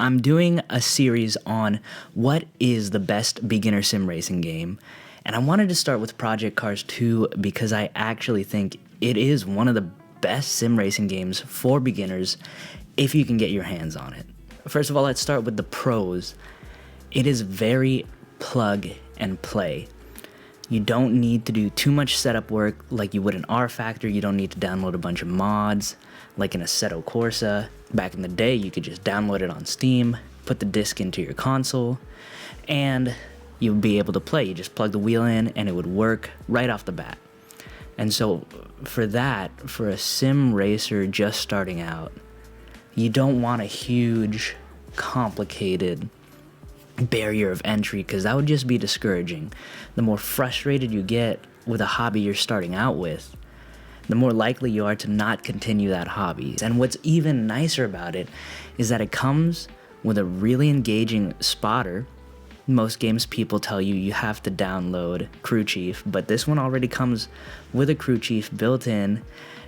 I'm doing a series on what is the best beginner sim racing game, and I wanted to start with Project Cars 2 because I actually think it is one of the best sim racing games for beginners if you can get your hands on it. First of all, let's start with the pros. It is very plug and play. You don't need to do too much setup work like you would in R Factor. You don't need to download a bunch of mods like in Assetto Corsa. Back in the day, you could just download it on Steam, put the disc into your console, and you would be able to play. You just plug the wheel in and it would work right off the bat. And so for that, for a sim racer just starting out, you don't want a huge, complicated barrier of entry because that would just be discouraging. The more frustrated you get with a hobby you're starting out with, the more likely you are to not continue that hobby. And what's even nicer about it is that it comes with a really engaging spotter. Most games people tell you you have to download Crew Chief, but this one already comes with a Crew Chief built in,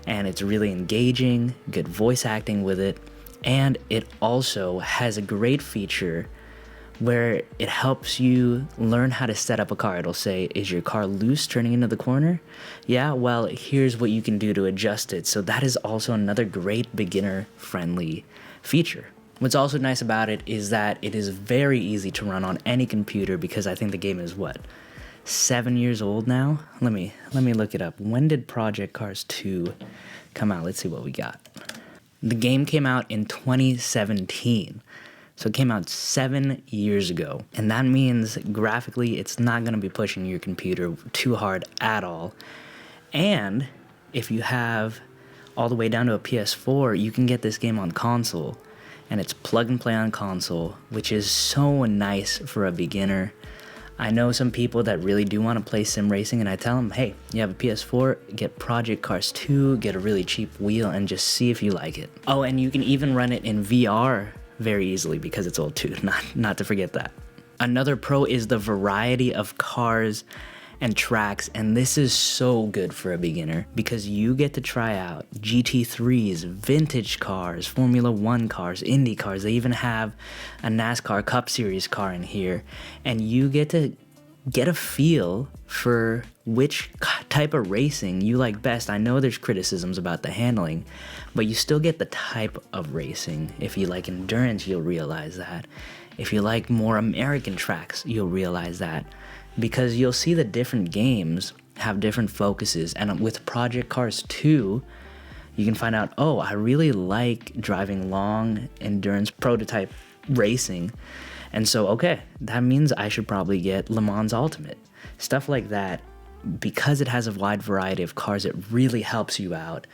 and it's really engaging, good voice acting with it, and it also has a great feature where it helps you learn how to set up a car. It'll say, is your car loose turning into the corner? Yeah, well, here's what you can do to adjust it. So that is also another great beginner-friendly feature. What's also nice about it is that it is very easy to run on any computer because I think the game is, 7 years old now? Let me look it up. When did Project Cars 2 come out? Let's see what we got. The game came out in 2017. So it came out 7 years ago, and that means graphically it's not going to be pushing your computer too hard at all. And if you have all the way down to a PS4, you can get this game on console, and it's plug and play on console, which is so nice for a beginner. I know some people that really do want to play sim racing, and I tell them, hey, you have a PS4, get Project Cars 2, get a really cheap wheel, and just see if you like it. Oh, and you can even run it in VR very easily because it's old too, not to forget that. Another pro is the variety of cars and tracks, and this is so good for a beginner because you get to try out GT3s, vintage cars, Formula 1 cars, Indy cars. They even have a NASCAR Cup Series car in here, and you get to get a feel for which type of racing you like best. I know there's criticisms about the handling, but you still get the type of racing. If you like endurance, you'll realize that. If you like more American tracks, you'll realize that. Because you'll see the different games have different focuses. And with Project Cars 2, you can find out, oh, I really like driving long endurance prototype racing. And so, okay, that means I should probably get Le Mans Ultimate. Stuff like that, because it has a wide variety of cars, it really helps you out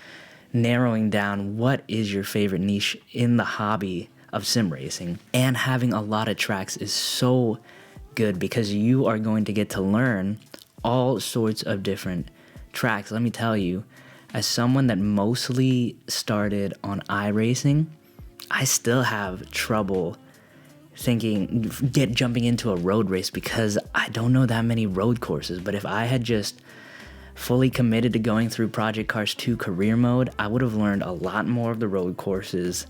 narrowing down what is your favorite niche in the hobby of sim racing. And having a lot of tracks is so good because you are going to get to learn all sorts of different tracks. Let me tell you, as someone that mostly started on iRacing, I still have trouble jumping into a road race because I don't know that many road courses. But if I had just fully committed to going through Project Cars 2 career mode, I would have learned a lot more of the road courses,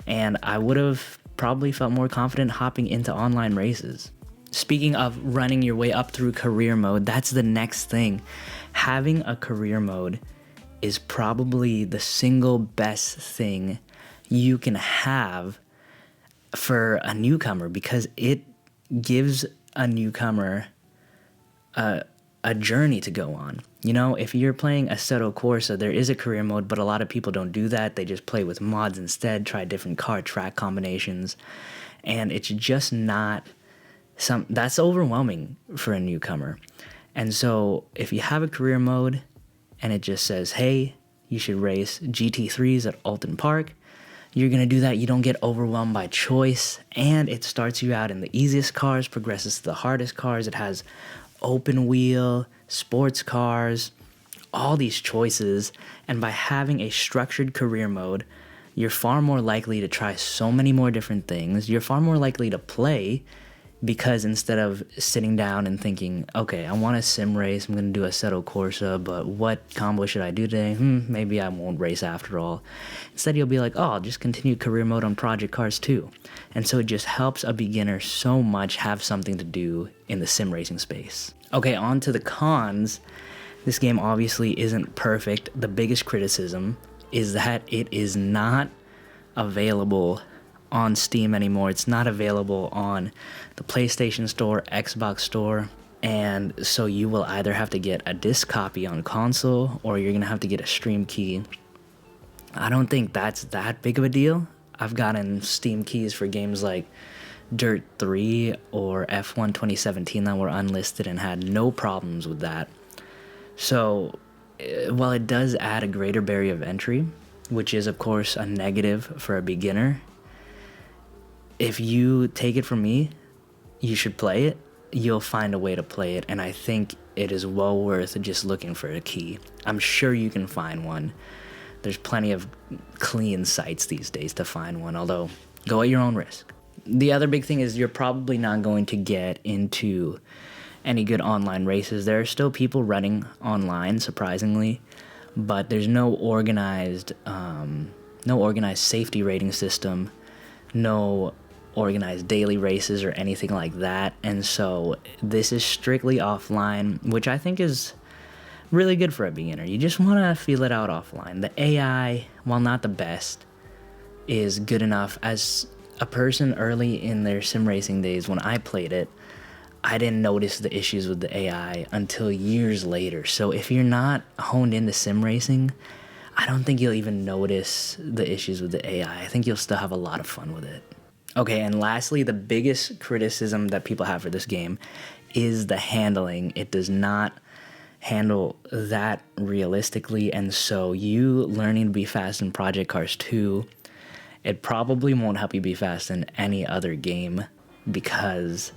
and I would have probably felt more confident hopping into online races. Speaking of running your way up through career mode, that's the next thing. Having a career mode is probably the single best thing you can have for a newcomer because it gives a newcomer a journey to go on. You know, if you're playing Assetto Corsa, there is a career mode, but a lot of people don't do that. They just play with mods instead, try different car track combinations, and it's just not that's overwhelming for a newcomer. And so if you have a career mode and it just says, hey, you should race GT3s at Alton Park, you're going to do that. You don't get overwhelmed by choice, and it starts you out in the easiest cars, progresses to the hardest cars. It has open wheel, sports cars, all these choices, and by having a structured career mode, you're far more likely to try so many more different things. You're far more likely to play because instead of sitting down and thinking, okay, I want to sim race, I'm going to do Assetto Corsa, but what combo should I do today? Maybe I won't race after all. Instead, you'll be like, oh, I'll just continue career mode on Project Cars 2. And so it just helps a beginner so much have something to do in the sim racing space. Okay, on to the cons. This game obviously isn't perfect. The biggest criticism is that it is not available on Steam anymore. It's not available on the PlayStation Store, Xbox Store, and so you will either have to get a disc copy on console or you're gonna have to get a stream key. I don't think that's that big of a deal. I've gotten Steam keys for games like Dirt 3 or F1 2017 that were unlisted and had no problems with that. So while it does add a greater barrier of entry, which is of course a negative for a beginner, if you take it from me, you should play it. You'll find a way to play it, and I think it is well worth just looking for a key. I'm sure you can find one. There's plenty of clean sites these days to find one, although go at your own risk. The other big thing is you're probably not going to get into any good online races. There are still people running online, surprisingly, but there's no organized safety rating system, no organized daily races or anything like that, and so this is strictly offline, which I think is really good for a beginner. You just want to feel it out offline. The AI, while not the best, is good enough. As a person early in their sim racing days, when I played it, I didn't notice the issues with the AI until years later. So if you're not honed into sim racing, I don't think you'll even notice the issues with the AI. I think you'll still have a lot of fun with it. Okay, and lastly, the biggest criticism that people have for this game is the handling. It does not handle that realistically, and so you learning to be fast in Project Cars 2, it probably won't help you be fast in any other game because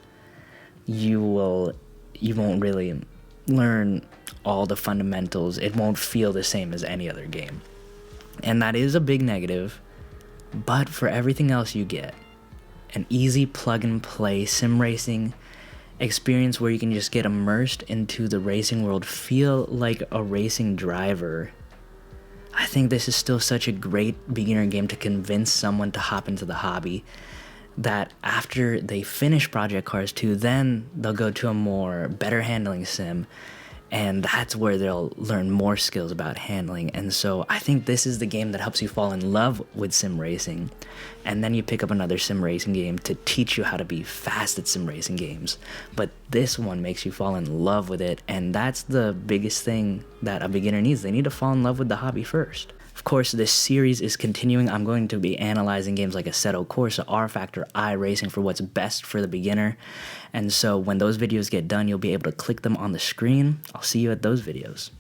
you won't really learn all the fundamentals. It won't feel the same as any other game. And that is a big negative, but for everything else you get an easy plug-and-play sim racing experience where you can just get immersed into the racing world, feel like a racing driver. I think this is still such a great beginner game to convince someone to hop into the hobby, that after they finish Project Cars 2, then they'll go to a better handling sim, and that's where they'll learn more skills about handling. And so I think this is the game that helps you fall in love with sim racing, and then you pick up another sim racing game to teach you how to be fast at sim racing games. But this one makes you fall in love with it, and that's the biggest thing that a beginner needs. They need to fall in love with the hobby first. Of course, this series is continuing. I'm going to be analyzing games like Assetto Corsa, R-Factor, iRacing for what's best for the beginner. And so when those videos get done, you'll be able to click them on the screen. I'll see you at those videos.